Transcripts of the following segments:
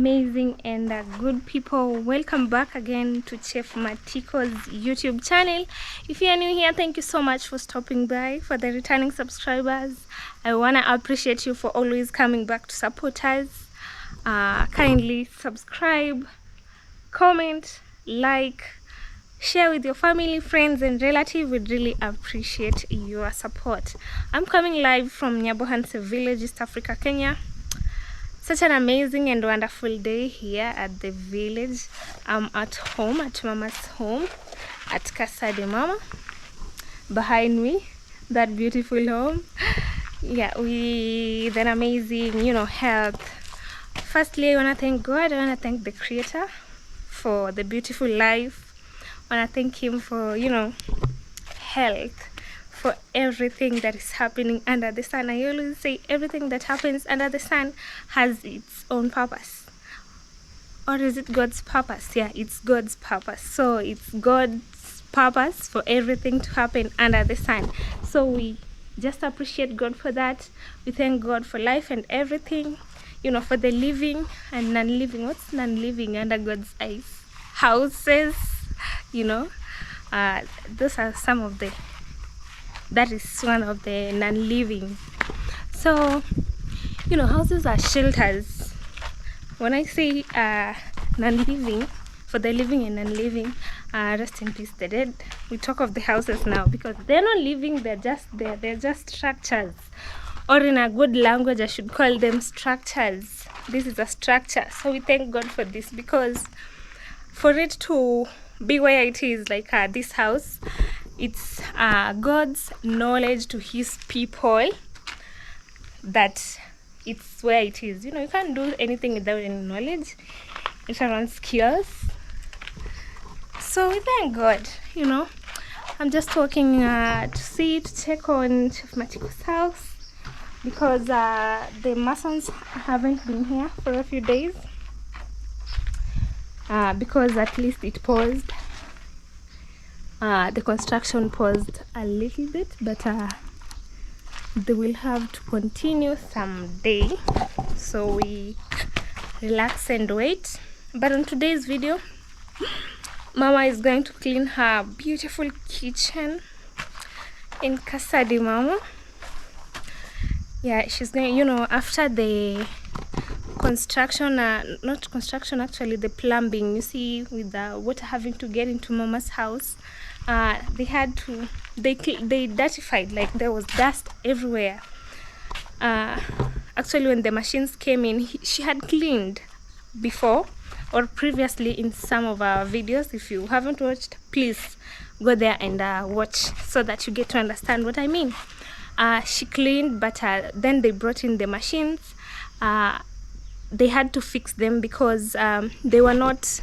amazing and good people. Welcome back again to Chef Matiko's YouTube channel. If you are new here, thank you so much for stopping by. For the returning subscribers, I want to appreciate you for always coming back to support us. Kindly subscribe, comment, like, share with your family, friends and relatives. We'd really appreciate your support. I'm coming live from Nyabohanse village, East Africa, Kenya. Such an amazing and wonderful day here at the village. I'm at home, at Mama's home, at Casa de Mama. Behind me, that beautiful home. Yeah, with an amazing, health. Firstly, I want to thank God. I want to thank the Creator for the beautiful life. I want to thank Him for, health. For everything that is happening under the sun. I always say everything that happens under the sun has its own purpose. Or is it God's purpose? Yeah, it's God's purpose. So it's God's purpose for everything to happen under the sun. So we just appreciate God for that. We thank God for life and everything, for the living and non-living. What's non-living under God's eyes? Houses, those are some of the that is one of the non-living. So houses are shelters. When I say non-living, for the living and non-living, rest in peace the dead, we talk of the houses now because they're not living, they're just there, they're just structures, or in a good language I should call them structures. This is a structure. So we thank God for this, because for it to be where it is, like this house, it's God's knowledge to His people that it's where it is. You can't do anything without any knowledge. It runs skills. So we thank God. I'm just walking to check on Chef Matiko's house, because the masons haven't been here for a few days, because at least it paused. The construction paused a little bit, but they will have to continue someday, so we relax and wait. But on today's video, Mama is going to clean her beautiful kitchen in Casa de Mama. Yeah, she's going, after the construction, not construction actually, the plumbing, you see, with the water having to get into Mama's house, they had to, they dirtified, like there was dust everywhere. Actually, when the machines came in, she had cleaned before or previously in some of our videos. If you haven't watched, please go there and watch, so that you get to understand what I mean. She cleaned, but then they brought in the machines. They had to fix them because they were not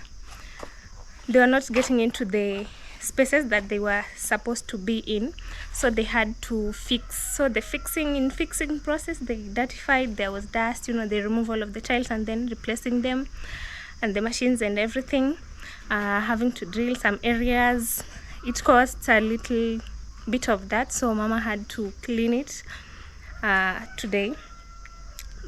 getting into the spaces that they were supposed to be in, so they had to fix. So the fixing process, they dirtified, there was dust, they remove all of the tiles and then replacing them, and the machines and everything, having to drill some areas. It costs a little bit of that, so Mama had to clean it today.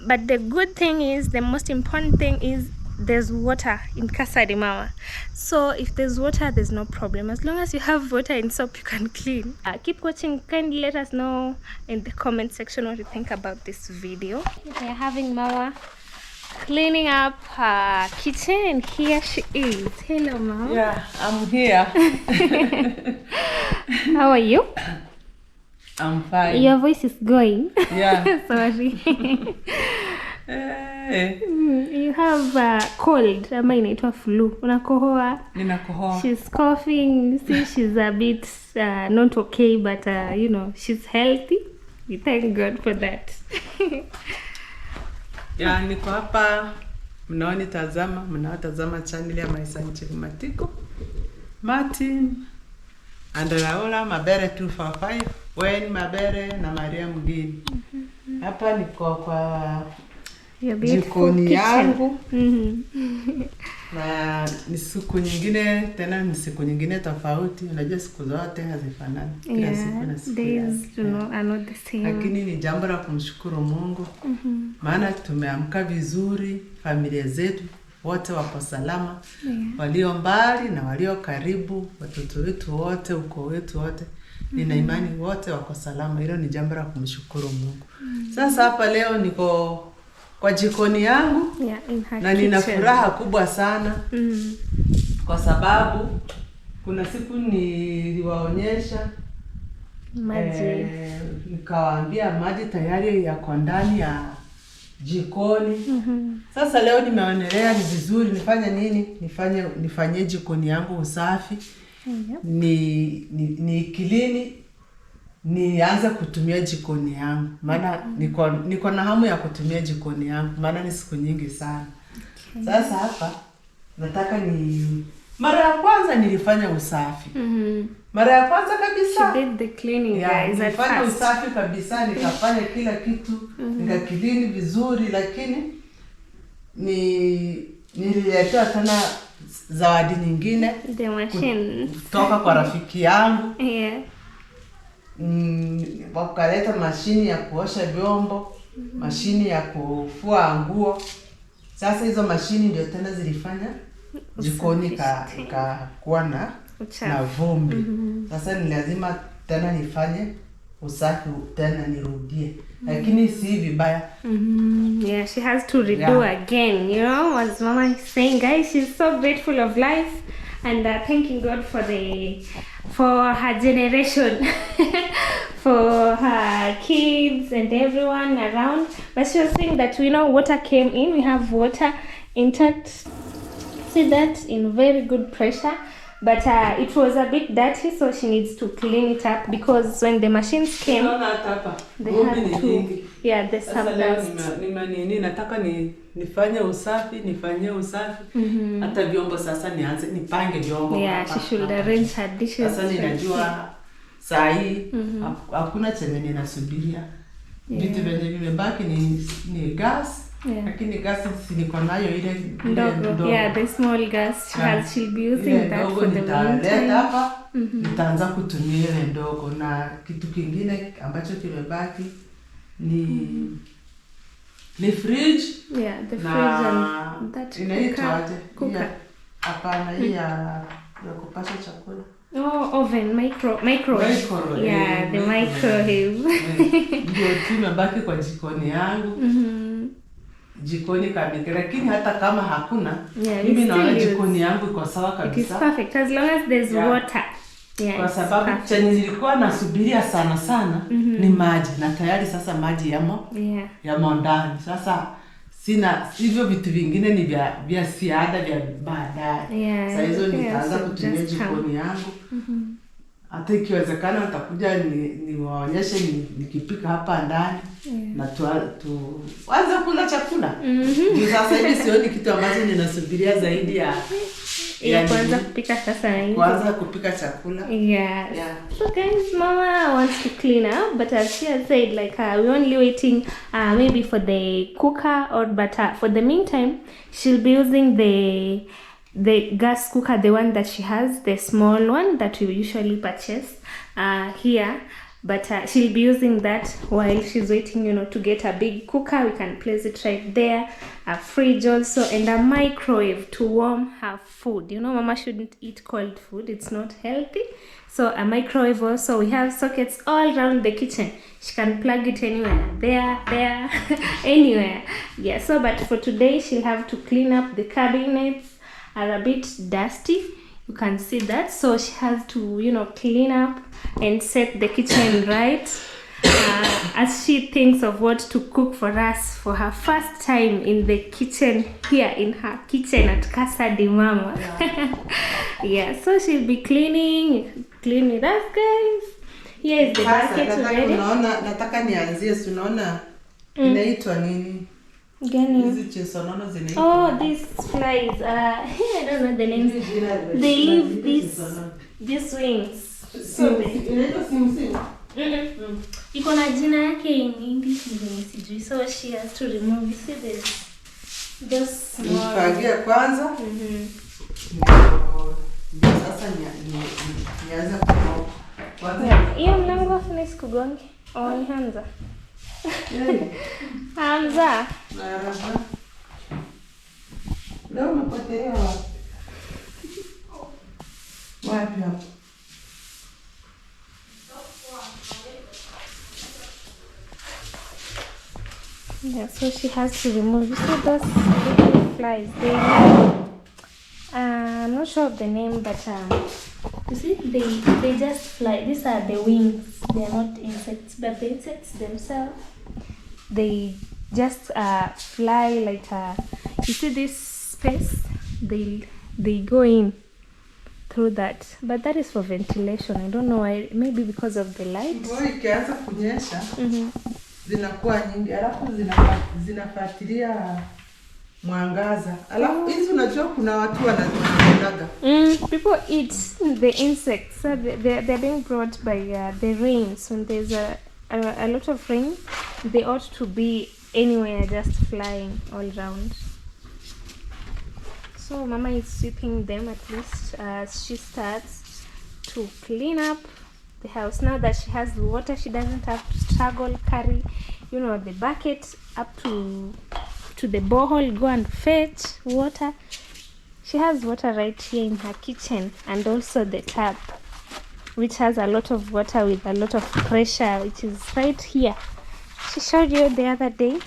But the good thing is, the most important thing is, there's water in Casa de Mama. So if there's water, there's no problem. As long as you have water and soap, you can clean. Keep watching. Kindly let us know in the comment section what you think about this video. We're having Mama cleaning up her kitchen, and here she is. Hello, Mama. Yeah, I'm here. How are you? I'm fine. Your voice is going. Yeah. Sorry. Hey. You have cold, ama inaitwa flu. Unakohoa. Ninakohoa. She's coughing. You see, she's a bit not okay, but she's healthy. We thank God for that. Yeah, niko hapa, mnaotazama channel ya Maisha Chef Matiko. Martin and Laura Mabere 245, Wayne Mabere na Maria Mgini. Hapa niko kwa jikoni yangu. Na ni siku nyingine tena, ni siku nyingine tofauti. Unajua siku zote hazifanani. Kila siku na siku yake. Are not the same. Lakini ni jambo la kumshukuru Mungu. Maana tumeamka vizuri, familia zetu wote wako salama. Walio mbali na walio karibu, watoto wetu wote, ukoo wetu wote, nina imani wote wako salama. Hilo ni jambo la kumshukuru Mungu. Sasa hapa leo niko kwa jikoni yangu na nina furaha kubwa sana kwa sababu kuna siku niliwaonyesha maji, nikawaambia maji tayari yako ndani ya jikoni. Sasa leo nimeonelea ni vizuri nifanye nini? Nifanye jikoni yangu usafi. Ni kilini nianze kutumia jikoni yangu. Maana niko na hamu ya kutumia jikoni yangu. Maana ni siku nyingi sana. Sasa hapa nataka mara ya kwanza nilifanya usafi. Mara ya kwanza kabisa. She did the cleaning, guys. Nilifanya usafi kabisa, nikafanya kila kitu, nikakilini vizuri, lakini nililetea tena zawadi nyingine. The machine. Kutoka kwa rafiki yangu. Wakaleta mashini ya kuosha vyombo, mashini ya kufua nguo. Sasa hizo mashini ndio tena zilifanya jikoni kuwa na vumbi. Sasa ni lazima tena nifanye usafi tena nirudie. Lakini si vibaya. Yeah, she has to redo again. You know, as Mama is saying, guys, she's so grateful of life and thanking God for her generation, for her kids and everyone around. But she was saying that water came in. We have water intact. See that in very good pressure, but it was a bit dirty, so she needs to clean it up because when the machines came, they had to. Yeah, there's some dust. Nataka nifanye usafi. Hata vyombo sasa nipange vyombo. Yeah, she should arrange her dishes. Sasa ninajua saa hii hakuna chenye ninasubiria. Vitu vyenye vimebaki ni gas. Lakini gas niko nayo ile ndogo. Yeah, the small gas she'll be using that for the meantime. Hapa nitaanza kutumia ile ndogo, na kitu kingine ambacho kimebaki ni fridge. Yeah, the fridge and that cooker. Hapana, hii ya kupasha chakula. Oh, oven, microwave. Yeah, the microwave. Ndio tumebaki kwa jikoni yangu. Jikoni kabisa, lakini hata kama hakuna, mimi naona jikoni yangu iko sawa kabisa. It is perfect as long as there's water. Yeah, kwa sababu chenye nilikuwa nasubiria sana ni maji, na tayari sasa maji yamo ndani. Sasa sina hivyo vitu vingine ni vya ziada vya baadaye. Sasa hizo nitaanza kutumia jikoni yangu. Hata ikiwezekana nitakuja niwaonyeshe nikipika hapa ndani na tuanze kula chakula. Sasa hivi sioni kitu ambacho ninasubiria zaidi ya kwanza kupika sasa hivi. Kwanza kupika chakula. Yeah. So guys, Mama wants to clean up, but as she has said, like we're only waiting maybe for the cooker, but for the meantime she'll be using the gas cooker, the one that she has, the small one that we usually purchase here, but she'll be using that while she's waiting, to get a big cooker. We can place it right there, a fridge also, and a microwave to warm her food. Mama shouldn't eat cold food, it's not healthy. So a microwave also. We have sockets all around the kitchen. She can plug it anywhere, there, anywhere. Yeah, so but for today she'll have to clean up. The cabinets are a bit dusty, you can see that, so she has to clean up and set the kitchen right as she thinks of what to cook for us for her first time in the kitchen, here in her kitchen at Casa de Mama. Yeah, so she'll be clean with us, guys. Here is the bucket already. Nataka nianzie, unaona inaitwa nini? Hizi chesonono zinaitwa. Oh, these flies. I don't know the names. They leave these wings. So inaitwa simsim. Iko na jina yake in English ndio sijui. So she has to remove. You see this? Just small. Nifagia kwanza. Sasa nianza kwanza. Hiyo mlango finish kugonge. Oh, ni Hanza. Hamza. Leo umepotelea wapi? Wapi hapo? Yeah, so she has to remove. You see those little flies? I'm not sure of the name, but you see, they just fly. These are the wings. They are not insects, but the insects themselves, they just fly like you see this space. They go in through that, but that is for ventilation. I don't know why. Maybe because of the light. Mvua ikianza kunyesha zinakuwa nyingi, alafu zinafuatilia mwangaza. Alafu hizi unajua kuna watu wanazonaga. People eat the insects. So they're being brought by the rains. When there's a lot of rain, they ought to be anywhere, just flying all around. So Mama is sweeping them at least as she starts to clean up the house. Now that she has the water, she doesn't have to struggle, carry, you know, the bucket up to the borehole, go and fetch water. She has water right here in her kitchen, and also the tap, which has a lot of water with a lot of pressure, which is right here. She showed you the other day.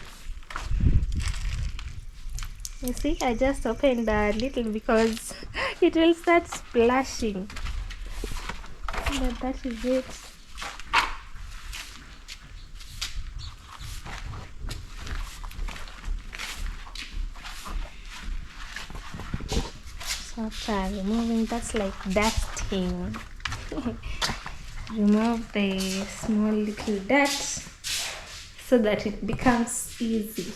You see, I just opened a little because it will start splashing. But that is it. So after removing, that's like dusting. Remove the small little dirt so that it becomes easy.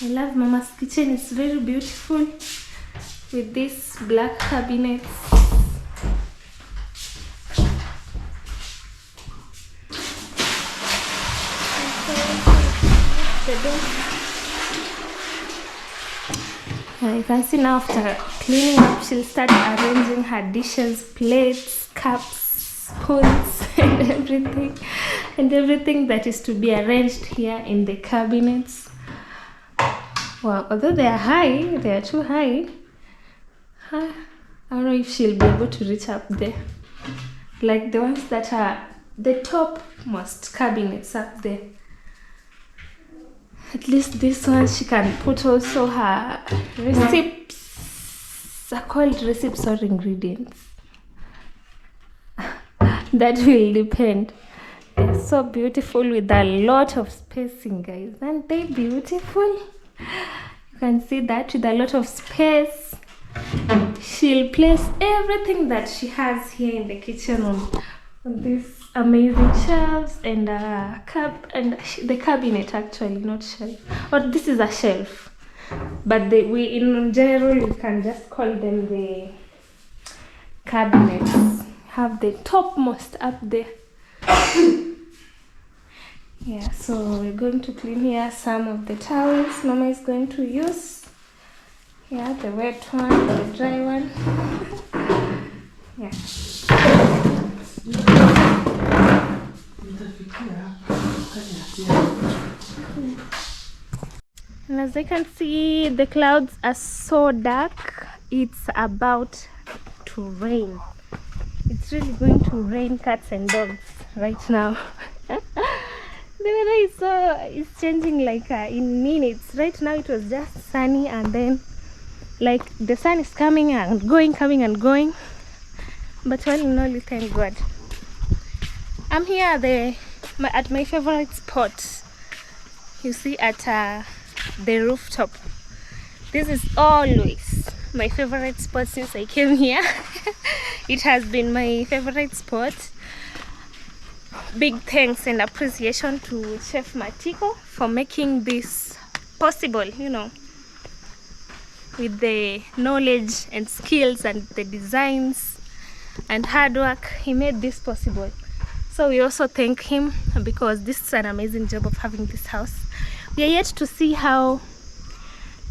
I love Mama's kitchen. It's very beautiful with these black cabinets. You can see now after cleaning up, she'll start arranging her dishes, plates, cups, spoons, and everything that is to be arranged here in the cabinets. Well, although they are high, they are too high. I don't know if she'll be able to reach up there. Like the ones that are the topmost cabinets up there. At least this one she can put also her recipes. Are called recipes or ingredients. That will depend. They're so beautiful with a lot of spacing, guys. Aren't they beautiful? You can see that with a lot of space. She'll place everything that she has here in the kitchen on these amazing shelves and the cabinet, actually, not shelf. Or this is a shelf, but we in general we can just call them the cabinets. Have the topmost up there. Yeah, so we're going to clean here some of the towels Mama is going to use. Yeah, the wet one, the dry one. Yeah. And as I can see, the clouds are so dark. It's about to rain. It's really going to rain cats and dogs right now. The weather is changing like in minutes. Right now it was just sunny, and then like the sun is coming and going, but all in all, thank God. I'm here at my favorite spot. You see, at the rooftop. This is always my favorite spot since I came here. It has been my favorite spot. Big thanks and appreciation to Chef Matiko for making this possible, you know, with the knowledge and skills and the designs and hard work. He made this possible. So we also thank him because this is an amazing job of having this house. We are yet to see how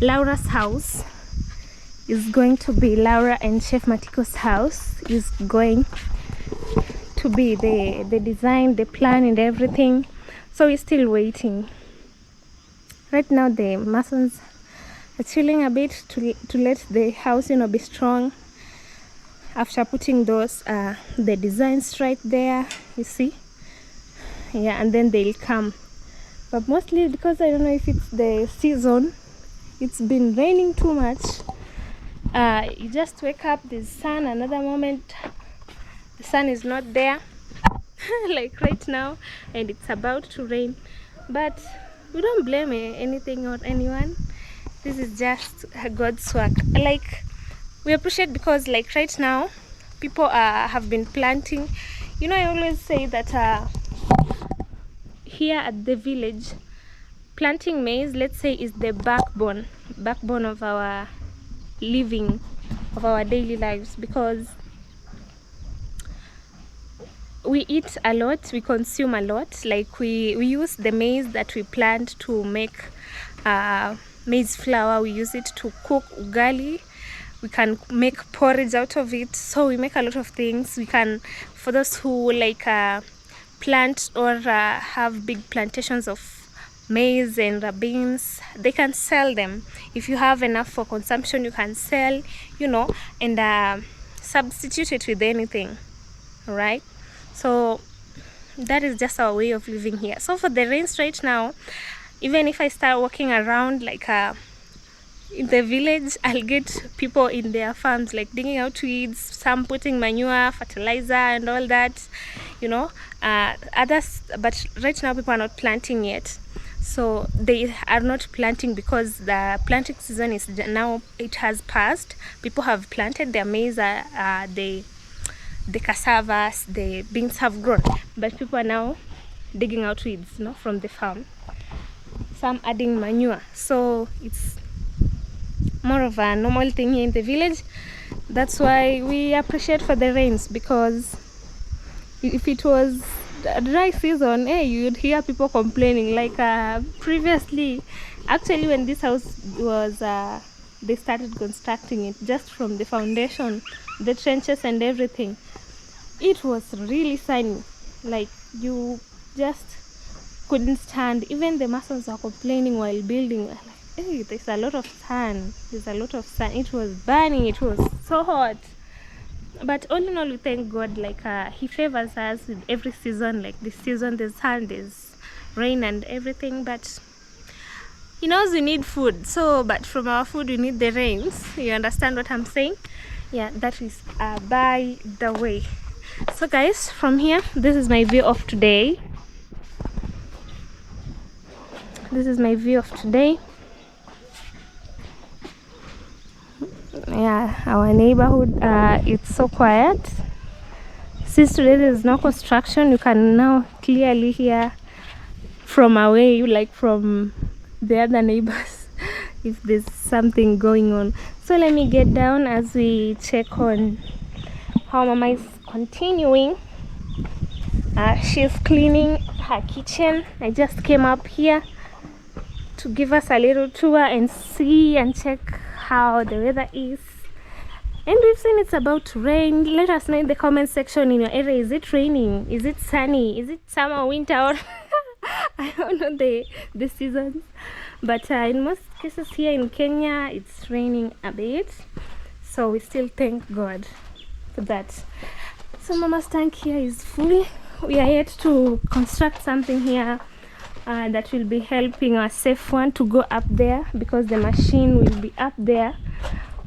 Laura's house is going to be. Laura and Chef Matiko's house is going to be the design, the plan and everything. So we're still waiting. Right now the masons chilling a bit to let the house, you know, be strong. After putting those the designs right there, you see, yeah, and then they'll come. But mostly because I don't know if it's the season, it's been raining too much. You just wake up, there's sun, another moment the sun is not there. Like right now, and it's about to rain, but we don't blame anything or anyone. This is just God's work. Like, we appreciate because like right now people have been planting. You know, I always say that here at the village, planting maize, let's say, is the backbone of our living, of our daily lives, because we eat a lot, we consume a lot. Like we use the maize that we plant to make maize flour. We use it to cook ugali. We can make porridge out of it. So we make a lot of things. We can, for those who like plant or have big plantations of maize and beans, they can sell them. If you have enough for consumption, you can sell, you know, and substitute it with anything, right? So that is just our way of living here. So for the rains right now, even if I start walking around like in the village, I'll get people in their farms like digging out weeds, some putting manure, fertilizer and all that, you know, others. But right now people are not planting yet. So they are not planting because the planting season is now, it has passed. People have planted their maize, the cassavas, the beans have grown, but people are now digging out weeds, you know, from the farm. Some adding manure. So it's more of a normal thing here in the village. That's why we appreciate for the rains, because if it was a dry season, you'd hear people complaining. Like previously, actually, when this house was they started constructing it, just from the foundation, the trenches and everything, it was really sunny. Like you just couldn't stand. Even the masons were complaining while building, like, hey, there's a lot of sun, it was burning, it was so hot. But all in all, we thank God. Like he favors us with every season. Like this season, there's sun, there's rain and everything, but he knows we need food. So but from our food we need the rains. You understand what I'm saying? Yeah, that is by the way. So guys, from here, this is my view of today. Yeah, our neighborhood, it's so quiet. Since today there's no construction, you can now clearly hear from away, like from the other neighbors, if there's something going on. So let me get down as we check on how Mama is continuing. She's cleaning her kitchen. I just came up here to give us a little tour and see and check how the weather is. And we've seen it's about to rain. Let us know in the comment section in your area. Is it raining? Is it sunny? Is it summer, winter, or I don't know the seasons. But in most cases here in Kenya, it's raining a bit. So we still thank God for that. So Mama's tank here is full. We are yet to construct something here that will be helping our safe one to go up there, because the machine will be up there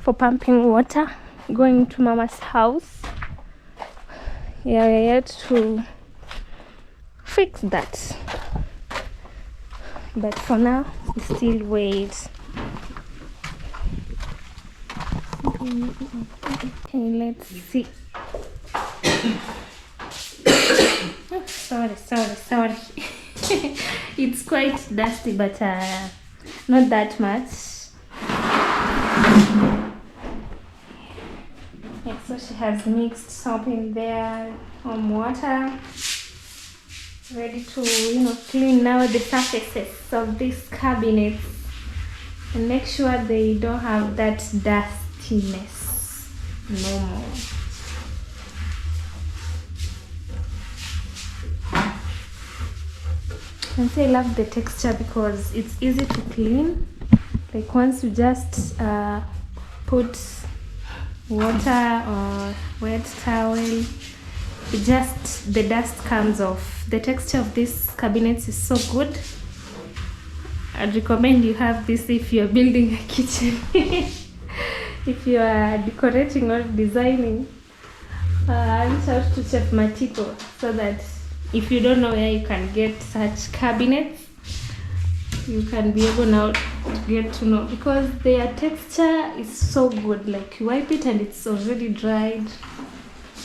for pumping water going to Mama's house. Yeah, we are yet to fix that, but for now we still wait. Okay, let's see. Oh, sorry. It's quite dusty, but not that much. Yeah, so she has mixed soap in there, water, ready to clean now the surfaces of these cabinets and make sure they don't have that dustiness no more. And so I love the texture because it's easy to clean. Like once you just put water or wet towel, the dust comes off. The texture of these cabinets is so good. I'd recommend you have this if you're building a kitchen. If you are decorating or designing, reach out to Chef Matiko so that if you don't know where you can get such cabinets, you can be able now to get to know, because their texture is so good. Like you wipe it and it's already dried,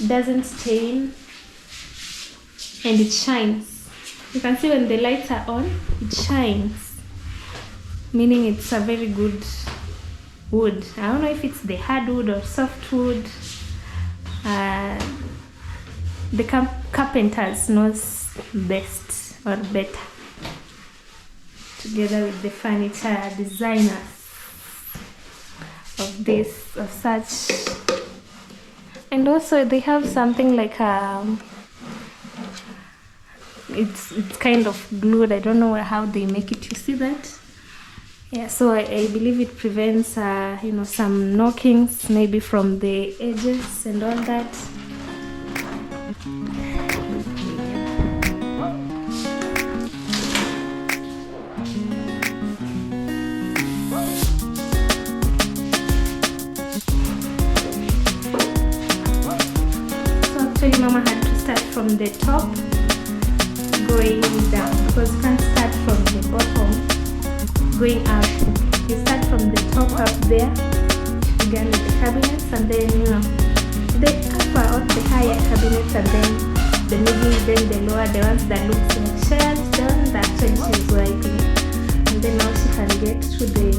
doesn't stain, and it shines. You can see when the lights are on, it shines, meaning it's a very good wood. I don't know if it's the hardwood or softwood. The carpenters knows best or better, together with the furniture designers of such. And also they have something like it's kind of glued. I don't know how they make it. You see that? Yeah, so I believe it prevents some knockings maybe from the edges and all that. So actually Mama had to start from the top going down, because you can't start from the bottom going up. You start from the top up there, again with the cabinets, and then the upper or the higher cabinets, and then the middle, then the lower, the ones that look like shelves, the ones that actually she's wiping. And then now she can get to the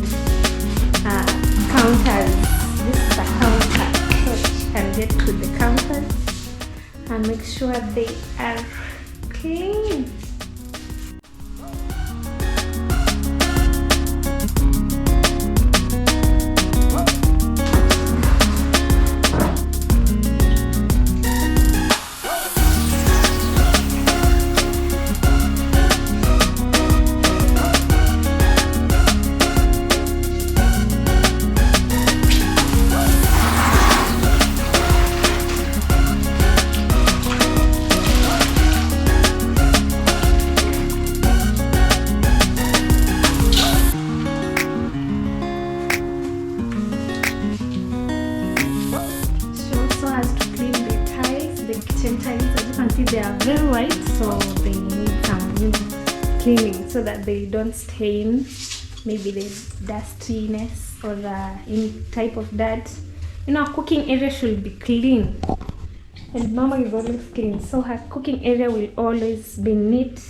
counters. This is a counter, so she can get to the counters and make sure they are clean. They are very white, so they need some cleaning so that they don't stain. Maybe there's dustiness or any type of dirt. Our cooking area should be clean, and Mama is always clean, so her cooking area will always be neat.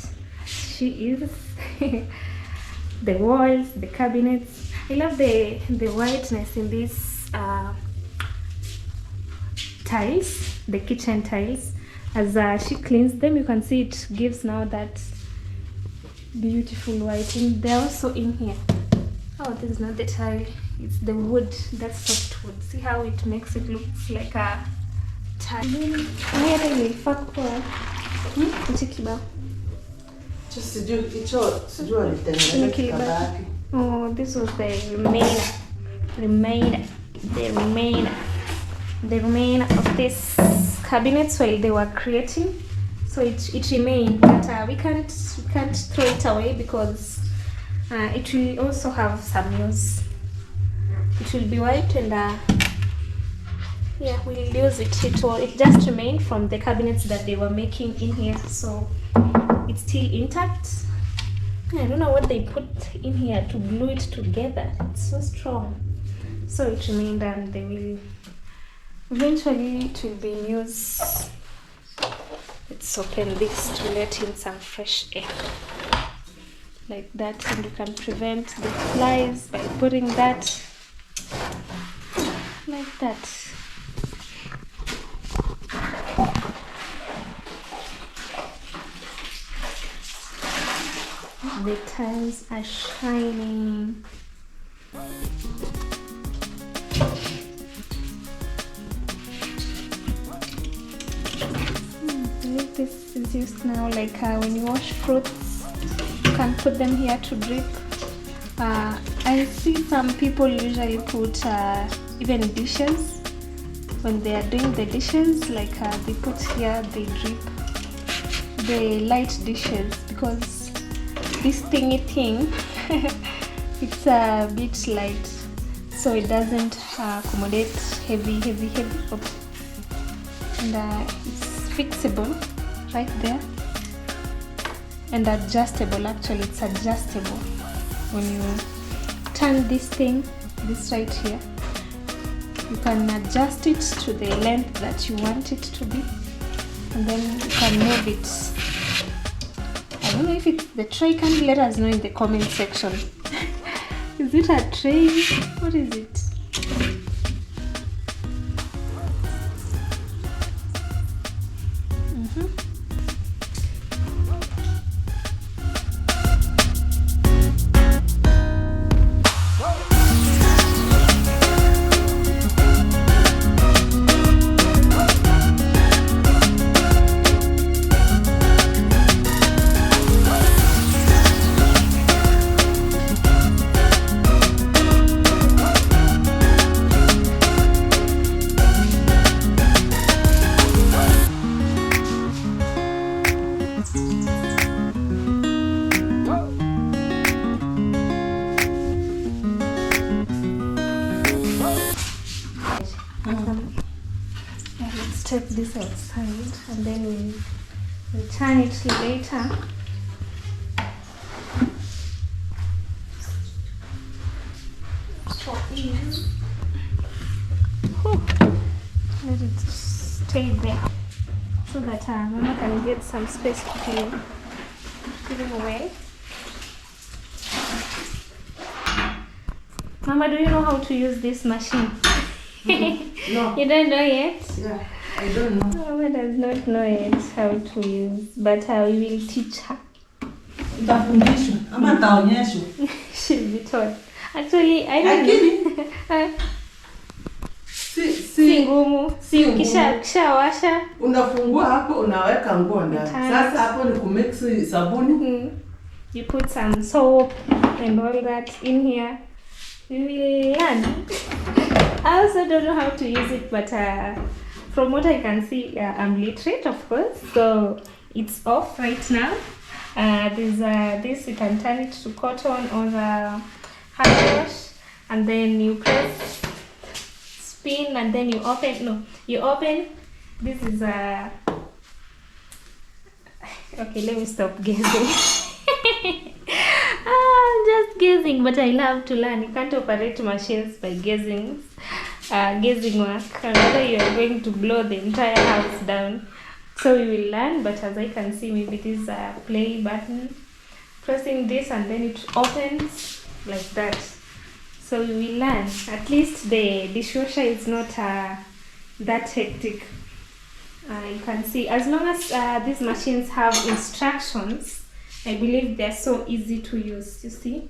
She is. The walls, the cabinets. I love the whiteness in these tiles, the kitchen tiles. As she cleans them, you can see it gives now that beautiful whiting. They're also in here. Oh, this is not the tile, it's the wood. That's softwood. See how it makes it look like a tile. Oh, this was the remainder of this cabinets while they were creating, so it remained, but we can't throw it away, because it will also have some use. It will be wiped, and yeah, we'll use it. It just remained from the cabinets that they were making in here, so it's still intact. I don't know what they put in here to glue it together. It's so strong, so it remained, and they will eventually it will be in use. Let's open this to let in some fresh air like that, and you can prevent the flies by putting that like that. The tiles are shining. This is used now, like when you wash fruits, you can put them here to drip I see some people usually put even dishes when they are doing the dishes, like they put here, they drip the light dishes, because this thingy thing it's a bit light, so it doesn't accommodate heavy. And it's fixable right there and adjustable. Actually, it's adjustable when you turn this thing, this right here. You can adjust it to the length that you want it to be, and then you can move it. I don't know if it's the tray. Can you let us know in the comment section? Is it a tray? What is it? Let's take this outside and then we'll turn it later. Let it stay there so that Mama can get some space to clean. Give away. Mama, do you know how to use this machine? No. You don't know yet? Yeah, I don't know. Mama does not know yet how to use, but we will teach her. She'll be taught. Actually, I don't know. Si ngumu. Si ukishawasha unafungua hapo, unaweka nguo ndani. Sasa hapo ni kumix sabuni. You put some soap and all that in here. We will learn. I also don't know how to use it, but from what I can see, I'm literate, of course. So it's off right now. There's this, you can turn it to cotton or the hand wash, and then you press, spin, and then you open. No, you open. This is a. Okay, let me stop guessing. I'm just guessing, but I love to learn. You can't operate machines by guessing work. Another, you are going to blow the entire house down. So we will learn, but as I can see, maybe this is a play button. Pressing this and then it opens like that. So we will learn. At least the dishwasher is not that hectic. You can see, as long as these machines have instructions, I believe they're so easy to use. You see,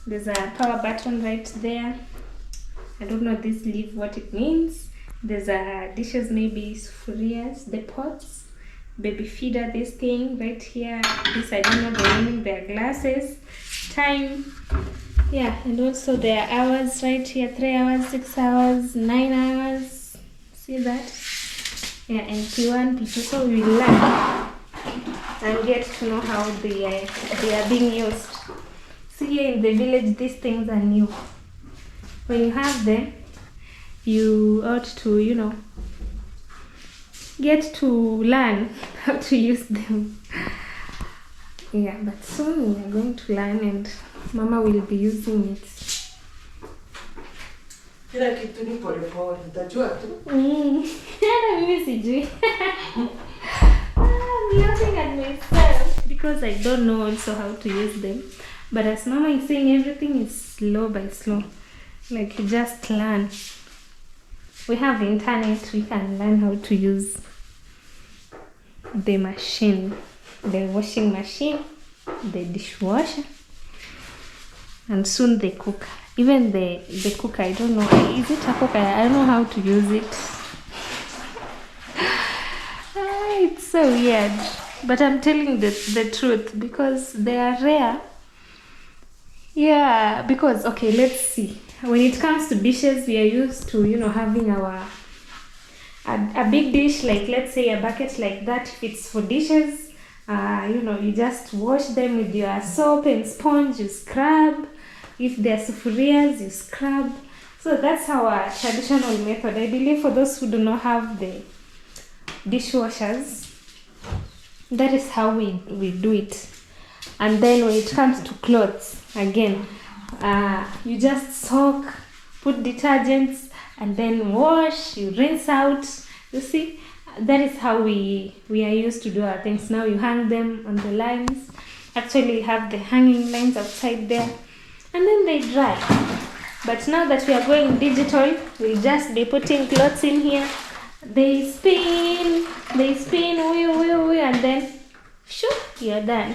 there's a power button right there. I don't know this leaf what it means. There's dishes, maybe sufurias, the pots, baby feeder, this thing right here. This I don't know the name. Their glasses, time, yeah, and also there are hours right here: 3 hours, 6 hours, 9 hours. See that? Yeah, and P1, P2. So we will learn and get to know how they are being used. See, here in the village, these things are new. When you have them, you ought to, get to learn how to use them. Yeah, but soon we are going to learn and Mama will be using it. Kila kitu ni pole pole, utajua tu. Mimi sijui. I'm laughing at myself because I don't know also how to use them. But as Mama is saying, everything is slow by slow. Like, you just learn. We have internet, we can learn how to use the machine, the washing machine, the dishwasher, and soon the cooker. Even the cooker, I don't know, is it a cooker? I don't know how to use it. It's so weird, but I'm telling the truth because they are rare. Yeah, because okay, let's see. When it comes to dishes, we are used to, you know, having our a big dish, like let's say a bucket like that. If it's for dishes, you know, you just wash them with your soap and sponge, you scrub. If they're sufurias, you scrub. So that's our traditional method. I believe for those who do not have the dishwashers, that is how we do it. And then when it comes to clothes, again, you just soak, put detergents, and then wash, you rinse out. You see, that is how we are used to do our things. Now you hang them on the lines. Actually, you have the hanging lines outside there, and then they dry. But now that we are going digital, we'll just be putting clothes in here. They spin, and then shoo, you're done.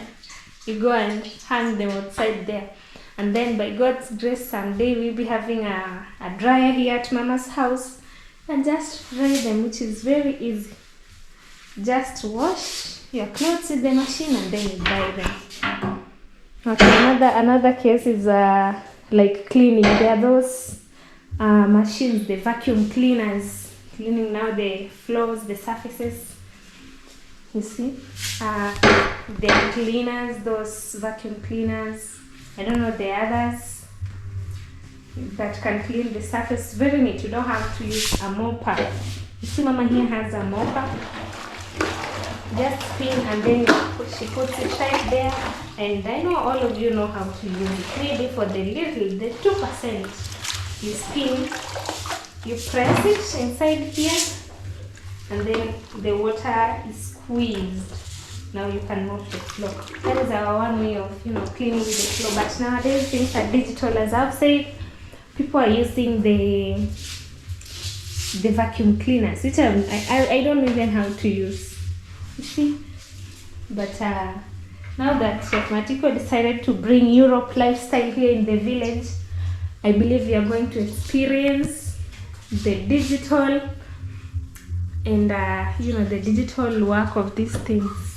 You go and hang them outside there. And then by God's grace, someday we'll be having a dryer here at Mama's house and just dry them, which is very easy. Just wash your clothes in the machine and then you dry them. Okay, another case is like cleaning. There are those machines, the vacuum cleaners, cleaning now the floors, the surfaces. You see, there are cleaners, those vacuum cleaners. I don't know the others that can clean the surface. Very neat. You don't have to use a mopper. You see, Mama here has a mopper. Just spin and then she puts it right there. And I know all of you know how to use it. Maybe for the 2%, you spin, you press it inside here, and then the water is squeezed. Now you can mop the floor. That is our one way of, you know, cleaning the floor. But nowadays things are digital, as I've said. People are using the vacuum cleaners, which I don't even know how to use. You see, but now that Chef Matiko decided to bring Europe lifestyle here in the village, I believe we are going to experience the digital and you know, the digital work of these things.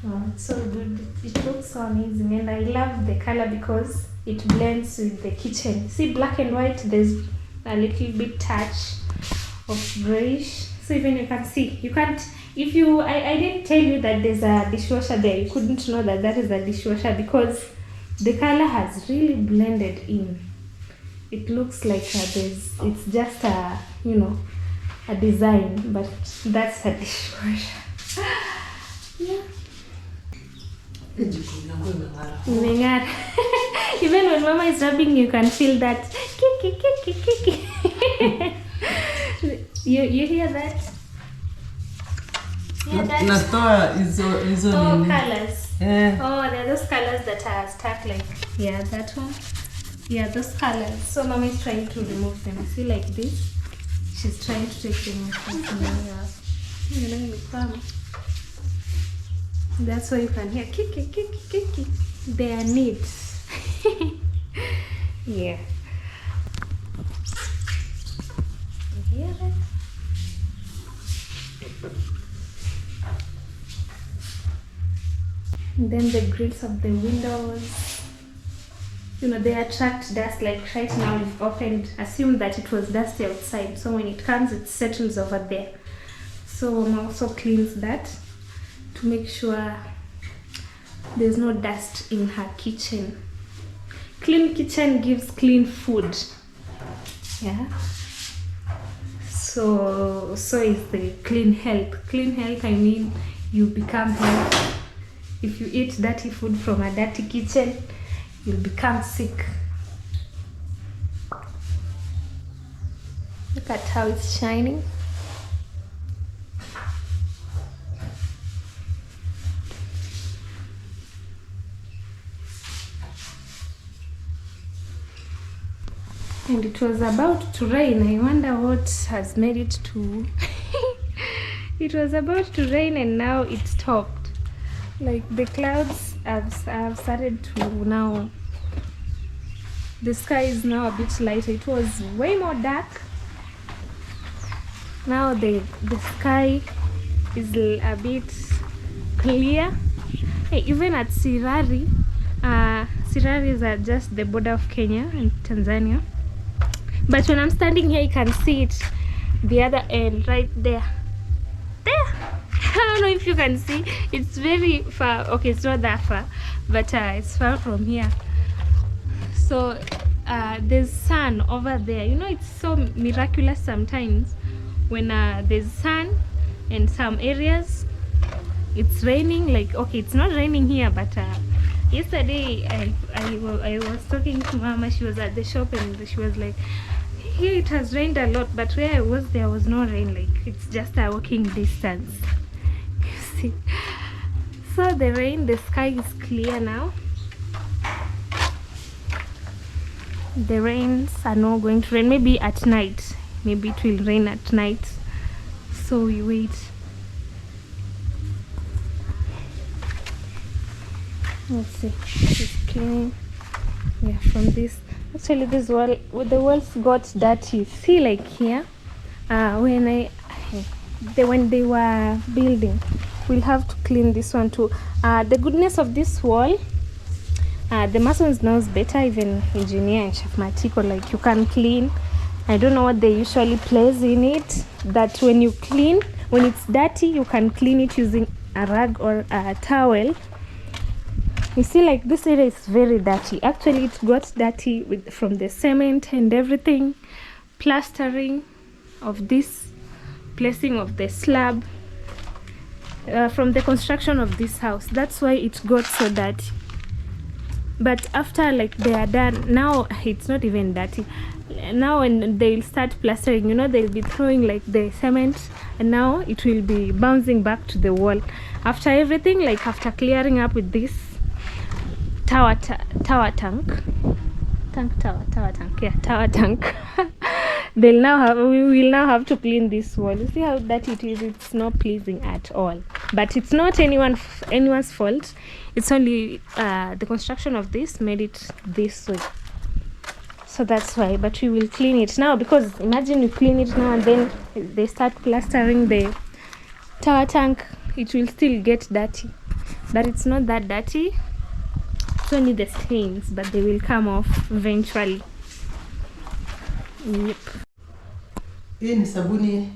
Oh, it's so good. It looks so amazing, and I love the color because it blends with the kitchen. See, black and white, there's a little bit touch of grayish. So even you can see, you can't, if you, I didn't tell you that there's a dishwasher there. You couldn't know that that is a dishwasher because the color has really blended in. It looks like it's just a, you know, a design, but that's a dishwasher. Yeah. Even when Mama is rubbing, you can feel that. You hear that? Hear that? Oh, colors. Yeah. Oh, there are those colors that are stuck, like, yeah, that one. Yeah, those colors. So Mama is trying to remove them. See, like this. She's trying to take them off. That's why you can hear kick. They are neat. Yeah. You hear it? And then the grills of the windows, you know, they attract dust. Like right now we've opened, assume that it was dusty outside, so when it comes it settles over there. So Mama also cleans that to make sure there's no dust in her kitchen. Clean kitchen gives clean food. Yeah. So is the clean health. Clean health, I mean, you become healthy. If you eat dirty food from a dirty kitchen, you'll become sick. Look at how it's shining. And it was about to rain. I wonder what has made it to... It was about to rain and now it stopped. Like the clouds have started to now... The sky is now a bit lighter. It was way more dark. Now the sky is a bit clear. Hey, even at Sirari, Sirari is at just the border of Kenya and Tanzania. But when I'm standing here, you can see it, the other end, right there. There! I don't know if you can see. It's very far. Okay, it's not that far, but it's far from here. So there's sun over there. You know, it's so miraculous sometimes when there's sun in some areas. It's raining. Like, okay, it's not raining here, but yesterday I was talking to Mama. She was at the shop and she was like, here it has rained a lot, but where I was, there was no rain. Like, it's just a walking distance. You see. So the rain, the sky is clear now. The rains are not going to rain. Maybe at night. Maybe it will rain at night. So we wait. Let's see. It's clean. Yeah, from this. Actually, this wall, the walls got dirty. See, like here, when they were building, we'll have to clean this one too. The goodness of this wall. The masons knows better, even engineer and Chef Matiko, like you can clean. I don't know what they usually place in it, that when you clean, when it's dirty, you can clean it using a rag or a towel. You see, like this area is very dirty. Actually, it got dirty from the cement and everything, plastering of this, placing of the slab, from the construction of this house. That's why it got so dirty. But after, like, they are done, now it's not even dirty. Now when they'll start plastering, you know, they'll be throwing like the cement, and now it will be bouncing back to the wall. After everything, like after clearing up with this tower tank, we will now have to clean this wall. You see how dirty it is? It's not pleasing at all. But it's not anyone's fault. It's only the construction of this made it this way. So that's why. But we will clean it now, because imagine you clean it now and then they start plastering the tower tank. It will still get dirty. But it's not that dirty. It's only the stains, but they will come off eventually. Yep. Hii ni sabuni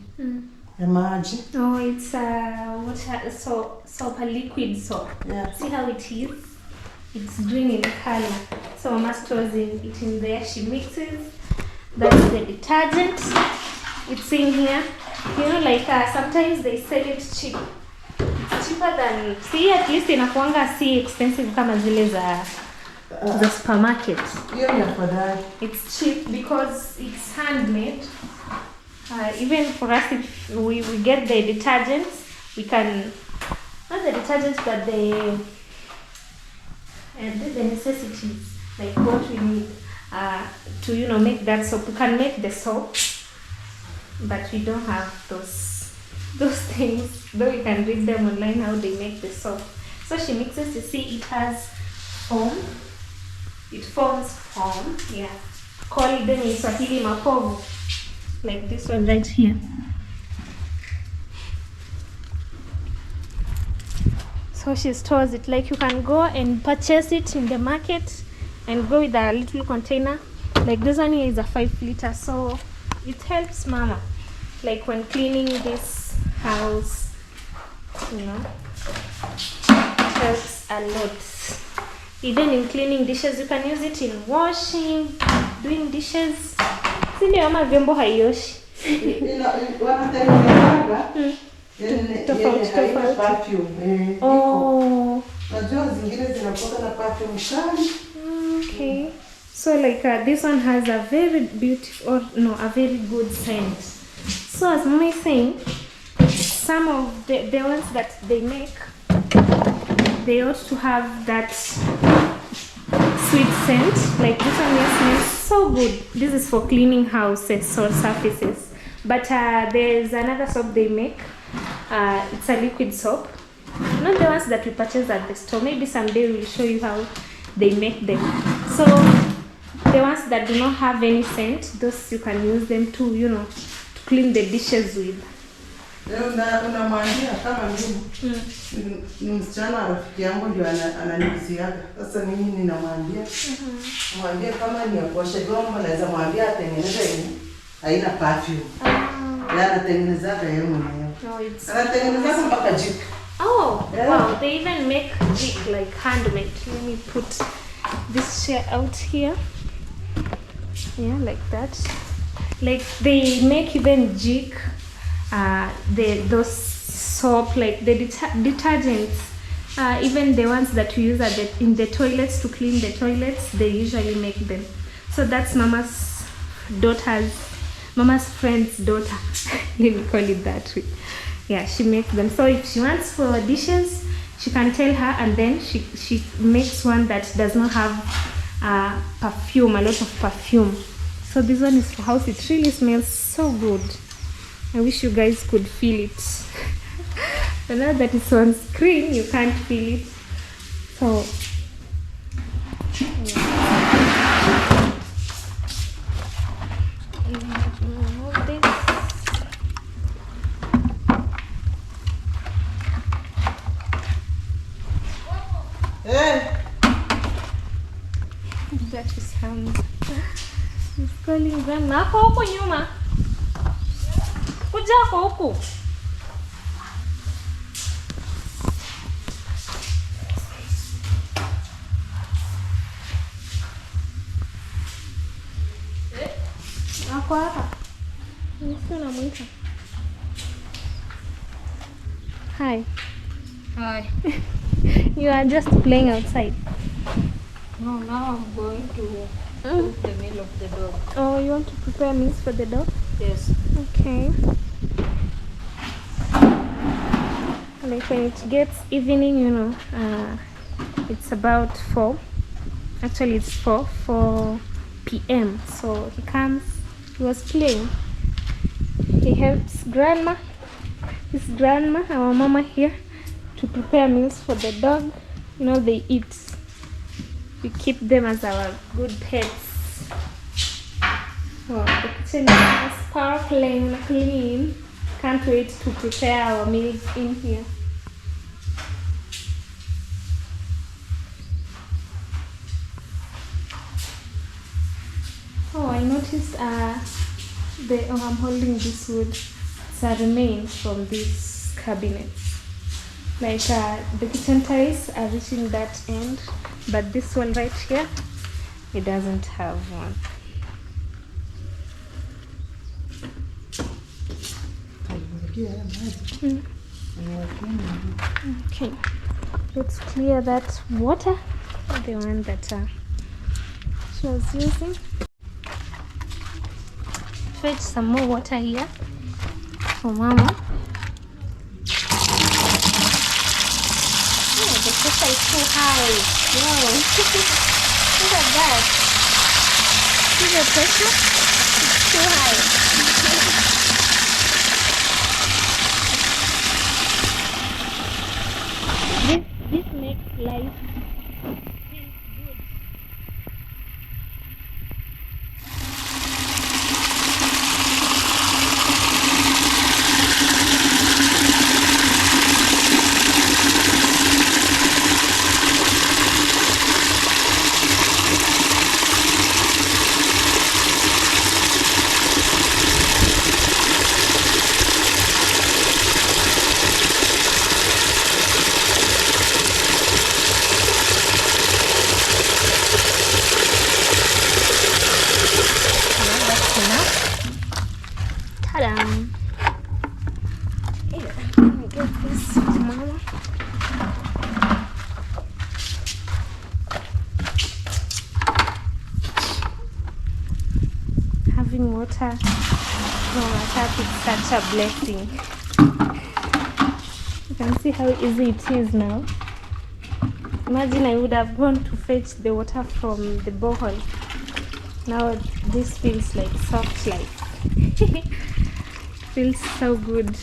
ya maji. Oh, it's water soap, a liquid soap. Yeah. See how it is? It's green in color. So Mama stores it in there. She mixes. That's the detergent. It's in here. You know, like sometimes they sell it cheap. It's cheaper than, see, at least inakuanga si expensive kama zile za supermarket. Yeah, for that. It's cheap because it's handmade. Even for us, if we get the detergents, we can, not the detergents, but the necessities, like what we need to, you know, make that soap. We can make the soap, but we don't have those things, though we can read them online how they make the soap. So she mixes. You see, it has foam. It forms foam. Yeah, call them in Swahili mapovu, like this one right here. So she stores it. Like you can go and purchase it in the market and go with a little container. Like this one here is a 5 liter, so it helps Mama, like when cleaning this house, you know, it helps a lot. Even in cleaning dishes, you can use it in washing, doing dishes. Sindi Mama vyombo haioshi. Tofauti. Oh. Najua zingine zinakuwa na perfume kali. Okay. So like this one has a very beautiful, a very good scent. So as Mama is saying, some of the ones that they make, they ought to have that sweet scent. Like this one smells so good. This is for cleaning houses or surfaces. But there's another soap they make. It's a liquid soap. Not the ones that we purchase at the store. Maybe someday we'll show you how they make them. So the ones that do not have any scent, those you can use them to, you know, to clean the dishes with. Leo unamwambia kama mimi ni msichana rafiki yangu ndio ananisiaga. Sasa mimi ninamwambia mwambie kama ni ya kuosha vyombo, naweza mwambia atengeneze yenye haina perfume. Anatengeneza yeye mwenyewe. Anatengeneza mpaka jik. Oh, wow, they even make jik like handmade. Let me put this chair out here. Yeah, like that. Like they make even jik, those soap, like the detergents, even the ones that we use in the toilets to clean the toilets, they usually make them. So that's mama's friend's daughter. Let me call it that way. Yeah, she makes them. So if she wants for dishes, she can tell her, and then she makes one that does not have perfume, a lot of perfume. So this one is for house. It really smells so good. I wish you guys could feel it. But now that it's on screen, you can't feel it. So remove this. Hey. That is hands. He's calling grandma. Ako huku nyuma. Kuja ako huku. Ako hapa. Nisi unamuita. Hi. Hi. You are just playing outside. No, now I'm going to cook the meal of the dog. Oh, you want to prepare meals for the dog? Yes. Okay. Like when it gets evening, you know, it's about 4. Actually, it's 4 p.m. So he comes, he was playing. He helps grandma, his grandma, our mama here, to prepare meals for the dog. You know, they eat. We keep them as our good pets. Oh, the kitchen is sparkling clean. Can't wait to prepare our meals in here. Oh, I noticed I'm holding this wood. It's a remain from these cabinets. Like the kitchen tiles are reaching that end, but this one right here, it doesn't have one. Okay, let's clear that water, the one that she was using. Fetch some more water here for mama. Oh, the pressure is too high. Wow. Look at that. See the pressure? It's too high. This makes life feel good. Having water from a tap is such a blessing. You can see how easy it is now. Imagine I would have gone to fetch the water from the borehole. Now this feels like soft life. Feels so good.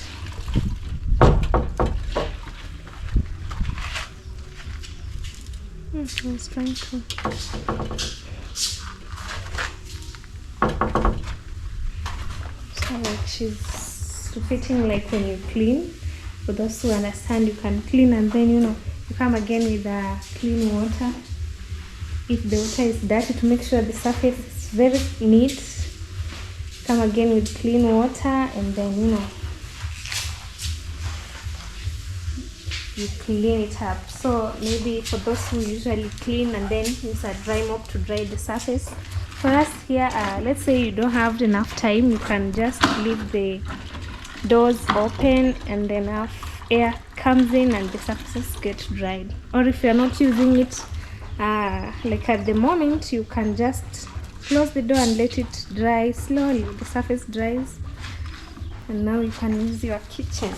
I was trying to. So like she's to fitting like when you clean. For those who understand, you can clean and then you come again with clean water. If the water is dirty, to make sure the surface is very neat, come again with clean water, and then you clean it up. So maybe for those who usually clean and then use a dry mop to dry the surface, for us here, let's say you don't have enough time, you can just leave the doors open and then air comes in and the surfaces get dried. Or if you're not using it like at the moment, you can just close the door and let it dry slowly. The surface dries and now you can use your kitchen.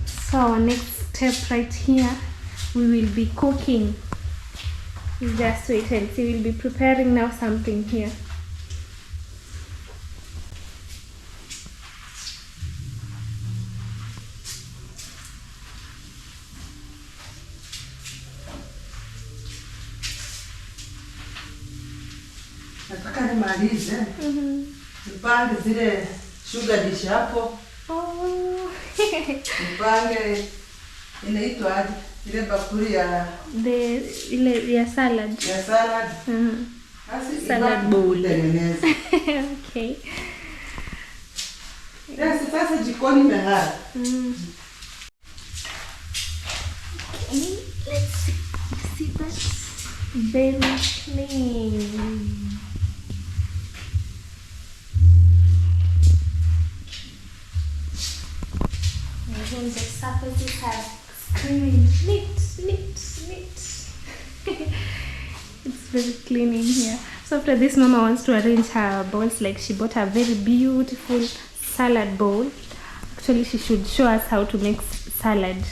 So our next step right here, we will be cooking. Just wait and see. We'll be preparing now something here. Nataka nimalize. Nipange zile sugar dish hapo. Oh. Nipange inaitwa aje? Ile bakuli ya ile salad. Ya salad. Salad bowl. Okay. Yes, sasa jikoni mehara. Okay, let's see that. Very clean. Again, the surfaces have screened neat. It's very clean in here. So after this, Mama wants to arrange her bowls. Like she bought a very beautiful salad bowl. Actually, she should show us how to make salad.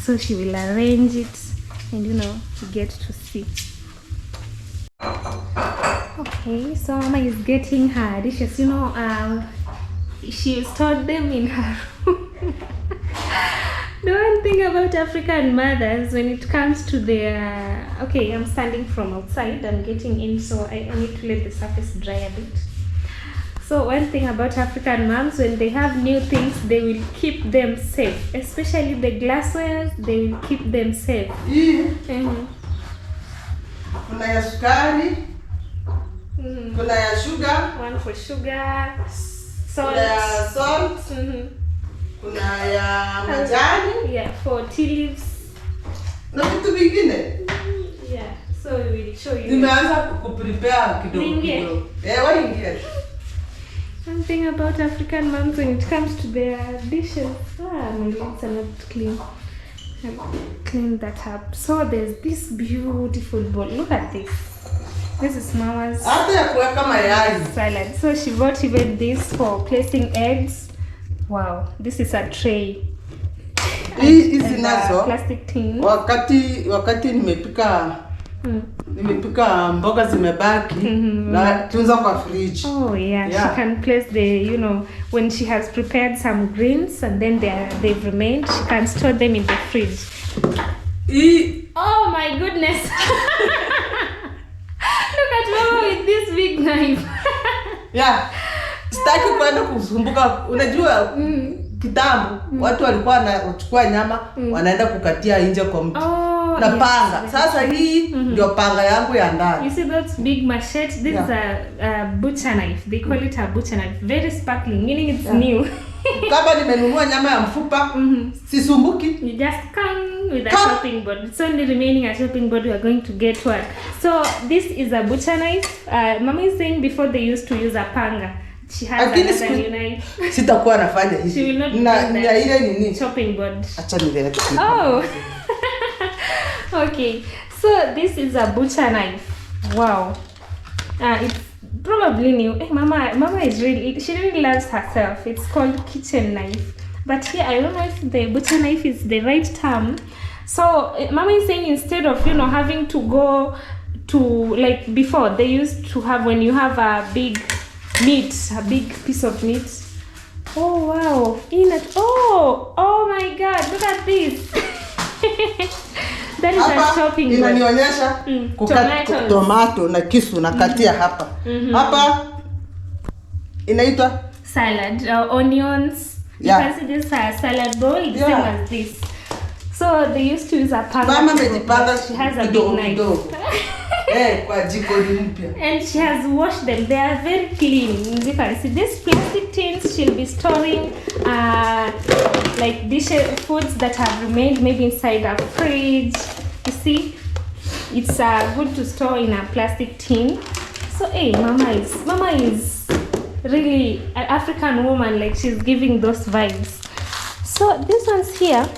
So she will arrange it and you get to see. Okay, so Mama is getting her dishes. She stored them in her room. The one thing about African mothers, when it comes to their... Okay, I'm standing from outside. I'm getting in, so I need to let the surface dry a bit. So one thing about African moms, when they have new things, they will keep them safe. Especially the glasswares, they will keep them safe. Kuna ya sukari, kuna ya sugar. One for sugar, salt. Kuna ya salt. Kuna ya majani. Yeah, for tea leaves. Na vitu vingine. Yeah, so we will show you. Nimeanza kuprepare kidogo. Waingie. Something about African moms when it comes to their dishes. My legs are not clean. I'll clean that up. So there's this beautiful bowl. Look at this. This is Mama's salad. So she bought even this for placing eggs. Wow, this is a tray. Hizi nazo plastic tin. Wakati nimepika mboga zimebaki na tunza kwa fridge. Oh yeah, she can place the when she has prepared some greens and then they've remained, she can store them in the fridge. Oh my goodness. Look at Mama with this big knife. Yeah. Sitaki kwenda kusumbuka. Unajua kitambo watu walikuwa wanachukua nyama wanaenda kukatia nje kwa mtu. Na panga. Sasa hii ndio panga yangu ya ndani. You see that big machete? This is a butcher knife. They call it a butcher knife. Very sparkling, meaning it's new. Kama nimenunua nyama ya mfupa, sisumbuki. You just come with a chopping board. It's only remaining a chopping board. We are going to get one. So this is a butcher knife. Mama is saying before they used to use a panga. She has another new knife. Sitakuwa nafanya hivi. She will not na ile nini? Chopping board. Acha nilete. Oh. Okay. So this is a butcher knife. Wow. It's probably new. Mama is she really loves herself. It's called kitchen knife. But here I don't know if the butcher knife is the right term. So Mama is saying instead of having to go to like before they used to have when you have a big big piece of meat. Oh wow. Oh my God, look at this. That is a chopping board. Inanionyesha tomato na kisu na katia hapa. Hapa inaitwa salad, onions. Yeah. You can see this salad bowl, the same as this. So they used to use a pan. Mama amejipanga She has a big kidogo knife. kidogo. Kwa jikoni mpya. And she has washed them. They are very clean. As you can see, these plastic tins she'll be storing like dishes, foods that have remained maybe inside a fridge. You see, it's good to store in a plastic tin. So hey, mama is really an African woman. Like she's giving those vibes. So these ones here,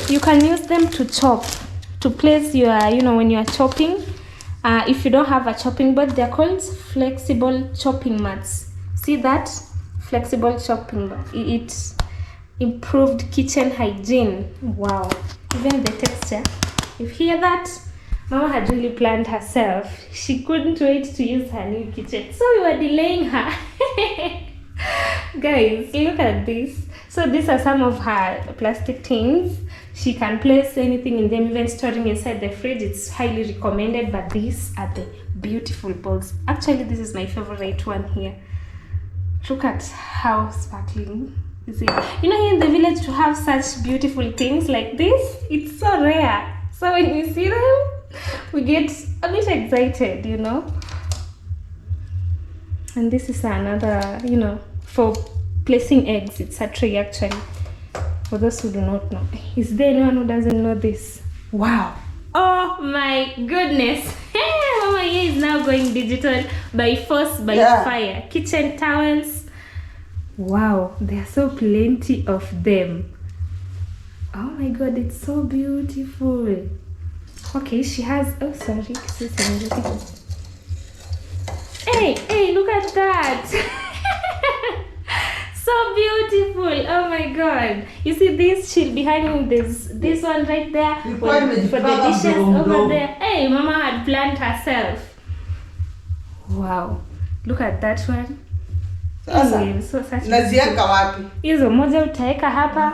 you can use them to chop, to place your, when you are chopping. If you don't have a chopping board, they're called flexible chopping mats. See that? Flexible chopping mat. It improved kitchen hygiene. Wow. Even the texture. You hear that? Mama had really planned herself. She couldn't wait to use her new kitchen. So we were delaying her. Guys, look at this. So these are some of her plastic tins. She can place anything in them, even storing inside the fridge. It's highly recommended, but these are the beautiful bowls. Actually, this is my favorite one here. Look at how sparkling. You see, here in the village to have such beautiful things like this, it's so rare. So when we see them, we get a bit excited, And this is another, for placing eggs. It's a tray actually. For those who do not know. Is there anyone who doesn't know this? Wow. Oh my goodness. Mama here is now going digital by force, by fire. Kitchen towels. Wow. There are so plenty of them. Oh my god, it's so beautiful. Okay, she has, oh sorry. Hey, look at that. So beautiful. Oh my god. You see this she'll be hanging this one right there for the dishes over there. Hey, mama had planned herself. Wow. Look at that one. Naziweka wapi? Hizo moja utaweka hapa,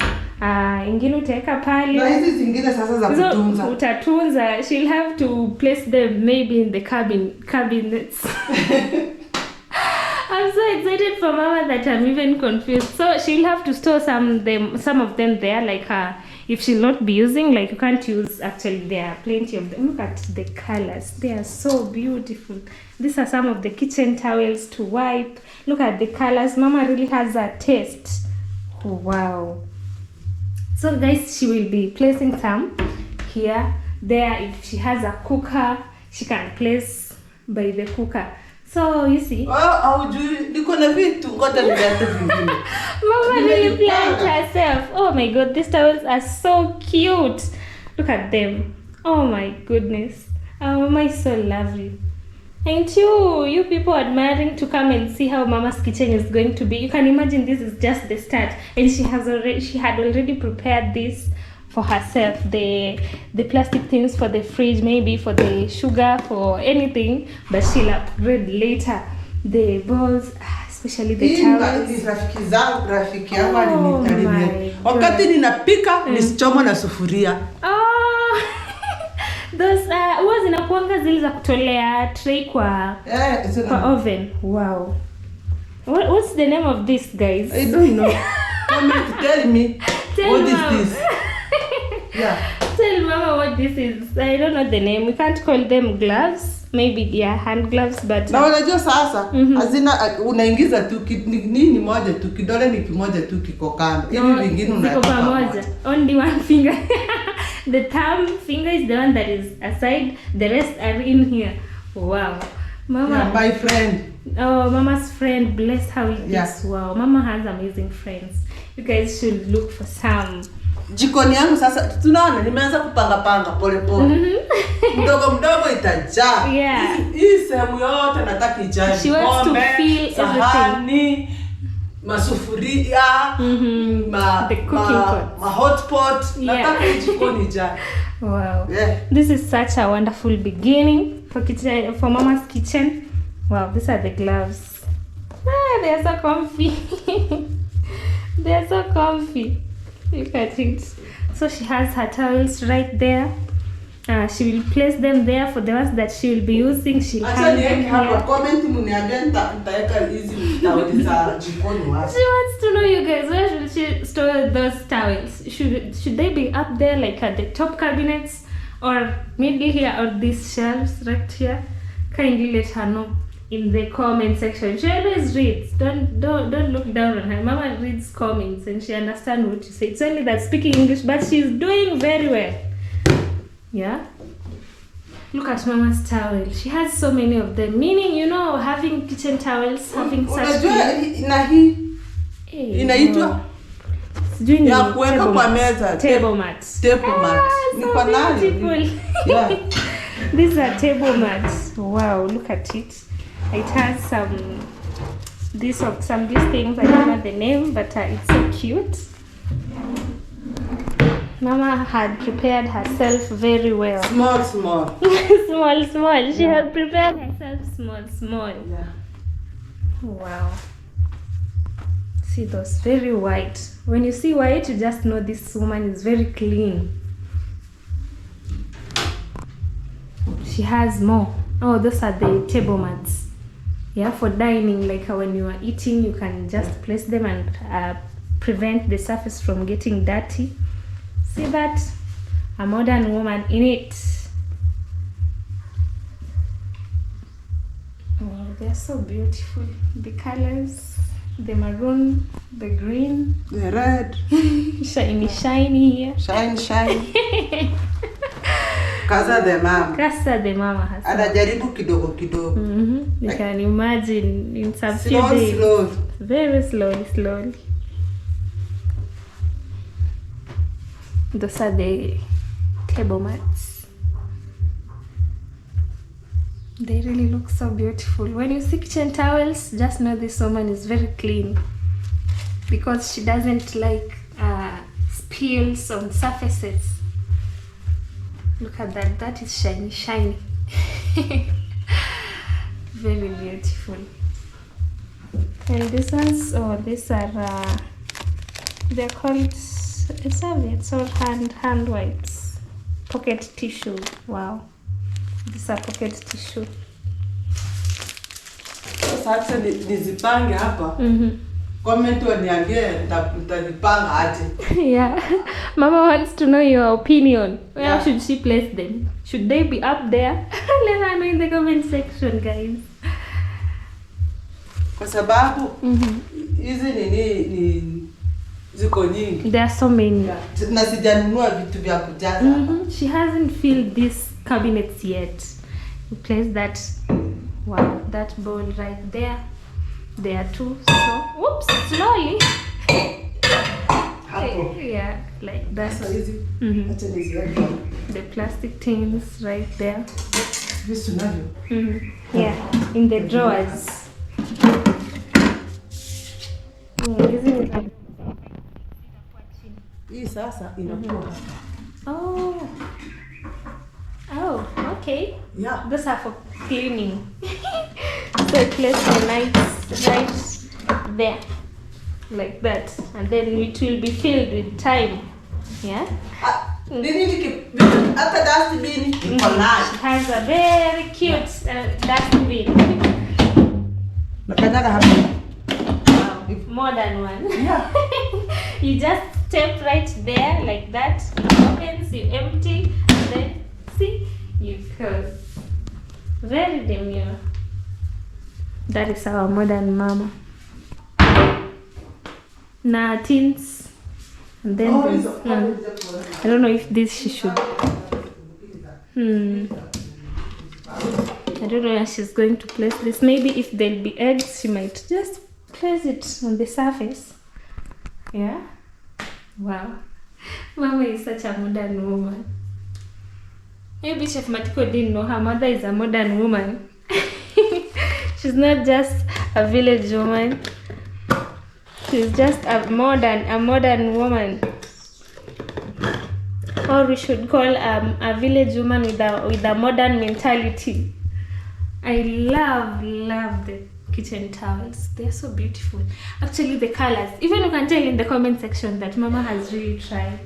ingine utaweka pale. Na hizi zingine sasa za kutunza. Utatunza. She'll have to place them maybe in the cabinets. I'm so excited for mama that I'm even confused. So she'll have to store some of them there, like if she'll not be using, like you can't use. Actually, there are plenty of them. Look at the colors; they are so beautiful. These are some of the kitchen towels to wipe. Look at the colors. Mama really has a taste. Wow. So guys, she will be placing some here, there. If she has a cooker, she can place by the cooker. So you see, mama really planned herself. Oh my god, these towels are so cute. Look at them. Oh my goodness. Mama is so lovely. And you people admiring to come and see how mama's kitchen is going to be. You can imagine this is just the start, and she had already prepared this for herself, the plastic things for the fridge, maybe for the sugar, for anything, but she'll upgrade later. The bowls, especially the towels. Rafiki yangu alinitarimia. Wakati ninapika nisichomwa na sufuria. Oh. Those huwa zinakuanga zile za kutolea tray kwa oven. Wow. What's the name of this, guys? I don't know. Come tell me. What is this? Yeah. Tell mama what this is. I don't know the name. We can't call them gloves. Maybe hand gloves, but na unajua sasa hazina unaingiza tu nini moja tu, kidole ni kimoja tu kiko kando. Hivi vingine unaweka pamoja. Only one finger. The thumb finger is the one that is aside. The rest are in here. Wow. Mama, yeah, my friend. Oh, mama's friend. Bless her with this. Wow. Mama has amazing friends. You guys should look for some. Jikoni yangu sasa tunaona nimeanza kupanga pole pole. Mdogo itajaa. Yeah. Hii sehemu yote nataka ijae. She wants to feel sahani, masufuria, the cooking pot, hot pot. Nataka jikoni ijae. Wow. Yeah. This is such a wonderful beginning for mama's kitchen. Wow, these are the gloves. They are so comfy. They are so comfy. Look at it. So she has her towels right there. She will place them there for the ones that she will be using. She'll hang them here. Comment muniambia nitaweka hizi towels za jikoni wapi. She wants to know, you guys, where should she store those towels? Should they be up there like at the top cabinets, or middle here, or these shelves right here? Kindly let her know in the comment section. She always reads. Don't look down on her. Mama reads comments and she understands what you say. It's only that speaking English, but she's doing very well. Yeah. Look at Mama's towel. She has so many of them. Meaning, you know, having kitchen towels, having such. Na hii inaitwa ya kuweka kwa meza. Table mats. Table mats. Ni kwa nani? Yeah. These are table mats. Wow, look at it. It has some these things. I don't know the name, but it's so cute. Mama had prepared herself very well. Small. small. She had prepared herself small. Yeah. Wow. See those, very white. When you see white, you just know this woman is very clean. She has more. Oh, those are the table mats. Yeah, for dining, like when you are eating, you can just place them and prevent the surface from getting dirty. See that? A modern woman in it. Oh, they're so beautiful. The colors, the maroon, the green, the red, shiny here. Shine. Casa de mama has. Anajaribu kidogo. You can imagine in some few days. Slow. Very slowly. Those are the table mats. They really look so beautiful. When you see kitchen towels, just know this woman is very clean, because she doesn't like spills on surfaces. Look at that. That is shiny. Very beautiful. And these ones, these are they're called serviettes or hand wipes. Pocket tissue. Wow. These are pocket tissue. Sasa nizipange hapa. Comment waniambie nitazipanga aje. Yeah. Mama wants to know your opinion. Where should she place them? Should they be up there? Let her know in the comment section, guys. Kwa sababu hizi ni ziko nyingi. There are so many. Na sijanunua vitu vya kujaza. She hasn't filled these cabinets yet. You place that, wow, that bowl right there. There are two. So, whoops, slowly. Yeah, like that. The plastic tins right there. Yeah, in the drawers. Hii sasa inakuwa. Oh, okay. Yeah. Those are for cleaning. So place the knives right there, like that, and then it will be filled with time. Yeah. Hata dustbin iko nayo. She has a very cute dustbin. Nakanyaga hapa. Modern one. Yeah. You just step right there like that. It opens, you empty, and then see, you close. Very demure. That is our modern mama. Now tins, and then I don't know if this she should. I don't know where she's going to place this. Maybe if there'll be eggs, she might just place it on the surface. Yeah. Wow. Mama is such a modern woman. Maybe Chef Matiko didn't know her mother is a modern woman. She's not just a village woman. She's just a modern woman. Or we should call a village woman with a modern mentality. I love the kitchen towels. They're so beautiful. Actually, the colors. Even you can tell in the comment section that Mama has really tried.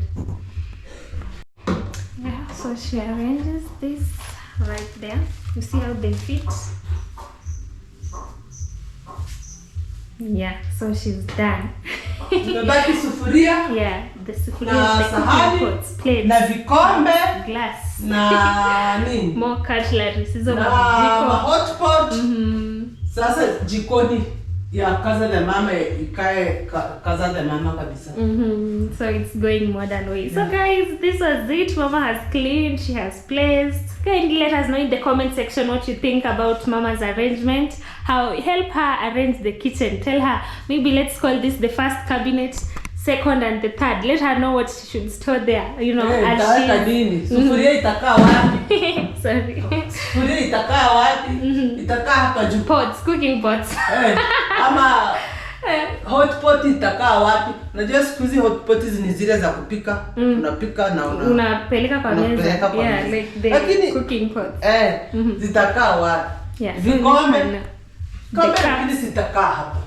Yeah, So she arranges this right there. You see how they fit? Yeah, so she's done. Imebaki sufuria Yeah, the sufuria, na the sahani, cooking pots, plates, na vikombe glass, na nini, more cutlery, hizo na majiko. hotpot. Sasa jikoni ya kaza the mama ikae kaza the mama kabisa. So it's going modern way. So guys, this was it. Mama has cleaned, she has placed. Kindly let us know in the comment section what you think about Mama's arrangement. How help her arrange the kitchen. Tell her, maybe let's call this the first cabinet, second and the third. Let her know what she should store there, you know. Itaweka nini? Sufuria itakaa wapi? Sorry. Sufuria itakaa wapi? Itakaa hapa juu. Pots, cooking pots. Ama hotpot itakaa wapi? Unajua siku hizi hotpot ni zile za kupika. Unapika na unapeleka kwa meza. Yeah, like the cooking pots. Zitakaa wapi? Yeah. Vikombe. Kombe lakini zitakaa hapa.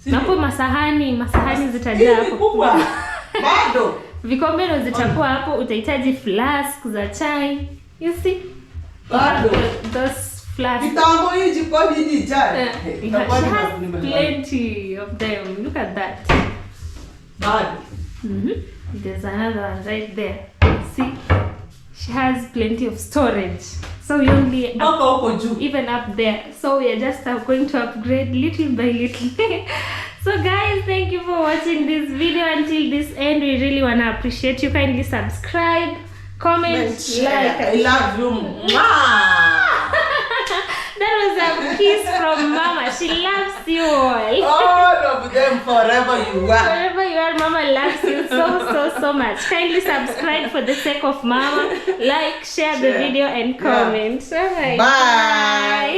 Napo masahani zitajaa hapo. Kubwa. Bado. Vikombe ndo zitakuwa hapo, utahitaji flask za chai. You see? Bado. Those flask. Vitambo hii jikoni hii chai. She has plenty of them. Look at that. Bado. There's another one right there. See? She has plenty of storage. So we only even up there. So we are just going to upgrade little by little. So guys, thank you for watching this video until this end. We really want to appreciate you. Kindly subscribe, comment, like. I love you. That was a kiss from Mama. She loves you all. All of them forever you are. Wherever you are, Mama loves you so much. Kindly subscribe for the sake of Mama. Like, share the video and comment. Alright. Bye.